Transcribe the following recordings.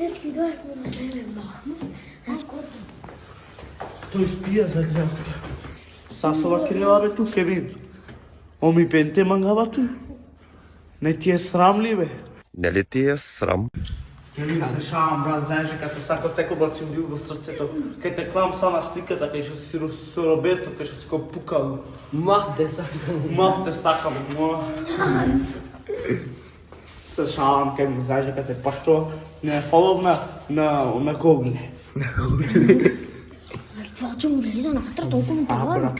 Дечки, дојахме да се еме махме. Тој спија за гревот. Сасова крила бе ту, Кевин. Оми пенте мангава ту. Не ти е срам ли бе? Нели ти е срам? Кевин, се шавам, брат, знаеш дека те сака цеко бацим бил во срцето. Кај те клам са на сликата, кај што си соробето, кај што си го пукал. Мав те сакам. Мав те сакам, Се шавам, Кевин, знаеш дека те пашто не е фоловна на Гогле. Това че му влезе натра, толкова му трябва.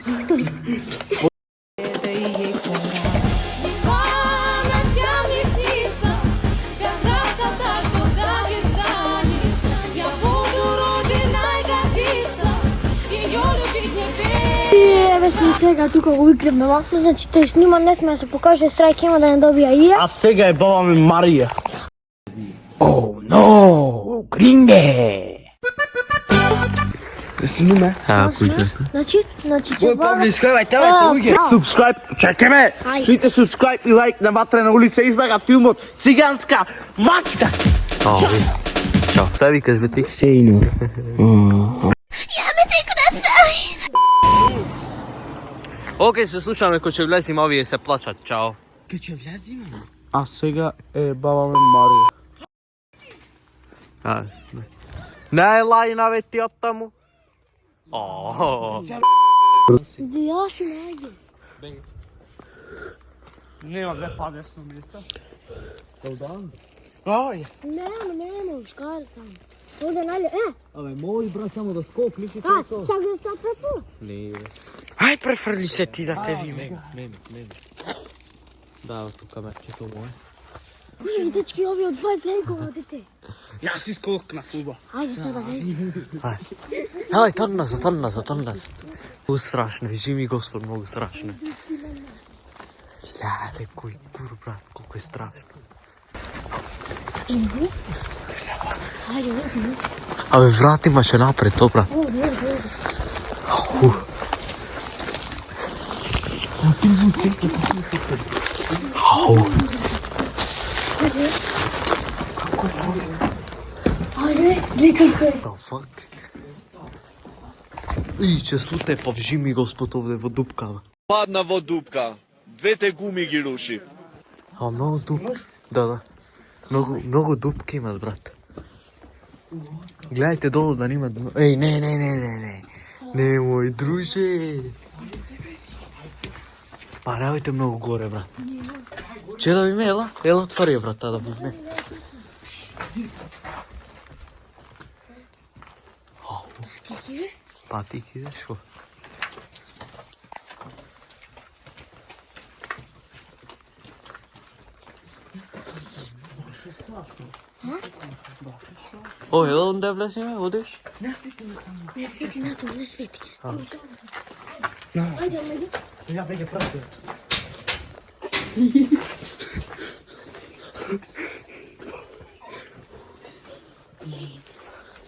Еве сме сега тука го виклевме махме, значи тој снима, не сме да се покаже, Страйк има да не добија ија. А сега е баба ми Марија. Оу, но, гринге! Да сниме? Значи че баба... Поблискавајте, уѓе! Subscribe, чекай ме! Ај. Свите subscribe и лайк на Ватрена улица излага филмот Циганска мачка! Чао. Сега викаш бе ти? Сејно. Океј, се слушаме кој ќе влезим, овие се плачат. Чао. Ке ќе влезиме? А сега е баба ми Марија. Не е лајна бе ти од таму? Да ја си најде. Нема бе падесно место. Нема, шкаре таму. Овде нали, Абе, може брат само да скокнеш и сак да става препу. Не бе. Ај, префрли се ти да те видим. Не. Да, тука мерчето мое. Уј, дечки, овие од двај плейкова, дете. Јас искокнав уба. Ајде сега да изим. Ај, тон назад. Многу страшно, жими Господ, многу страшно. Леле, кој кур, брат, колко е страшно. Иди. Ајде, оди. Абе, врат имаше напред, то, брат. Оди. Ајде, гледај кој. The fuck? Че слуте па жими Господ овде во дупка. Падна во дупка. Двете гуми ги руши. А многу дупки. Да. Многу дупки имат, брат. Гледајте долу да нема. Еј, не. Немој, друже. Па најте многу горе, брат. Че да ви ме, ела отвори врата да ви ме. Па ти кидеш, шо? О, ела онде влезиме, одиш? Не свети на тоа, не свети. Ајде, ајде. Ја беге прати.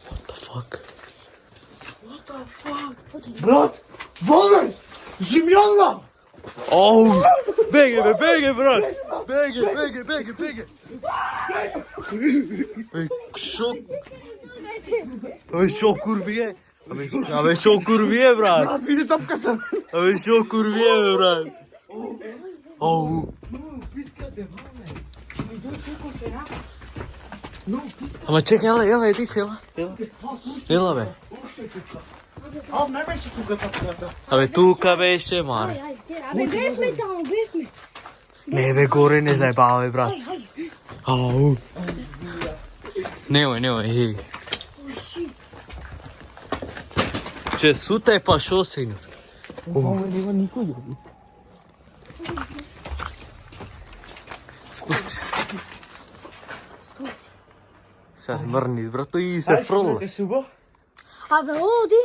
What the fuck? Брат, волен! Жимјанна! Оу! Беге, брат! Беге! Еј, шо? Абе, шо курвие? Абе, шо курвие, брат? Види топката! Абе, шо курвие, бе, брат? Оу! Ама чекай, ела, еди се, ела, бе. А, не беше тука топката. Абе, тука беше, маре. Абе, бевме таму, бевме. Не, бе, горе не заебаваме, брат. Ау! Немој, еј. Че суте па шо сејно? Нема никој. Спусти се. Сега смрни, брато, и се фрла. Абе, оди.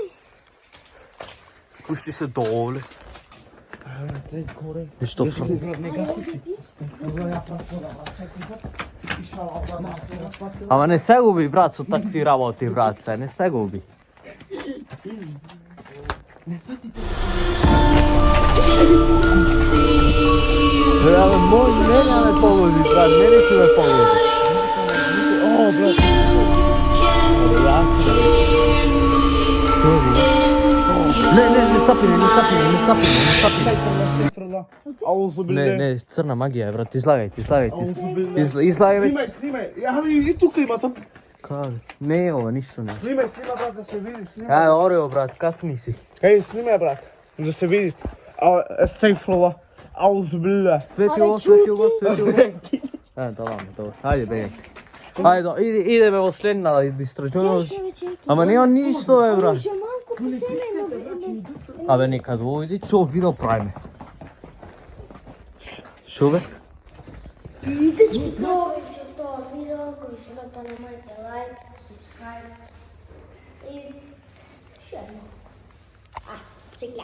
Спусти се доле. Ништо фрла. Ама не се губи, брат, со такви работи, брат, не се губи. Абе, мене ме погоди, брат, мене ќе ме погоди. О, брат. Не стапи. Аузу биле. Не, црна магија е, брат. Излагајте. Излагај. Снимај. Ја и тука има там. Как? Не е ова, ништо не. Снимај, брат, да се види, снимај. Ај, Орео, брат, касни си. Еј, снимај, брат, да се види. Естегфрула. Аузу биле. Свети ово. Добро. Хајде, бегај. Хајде, идеме во следна да истражуваме. Ама нема ништо, бе, брат. Ще малко поселено. Абе, нека дојди, што видео правиме. Шо, бе? Видите, тоа беше тоа видео, кој се допаднете лайк, subscribe и ще едно. Сега.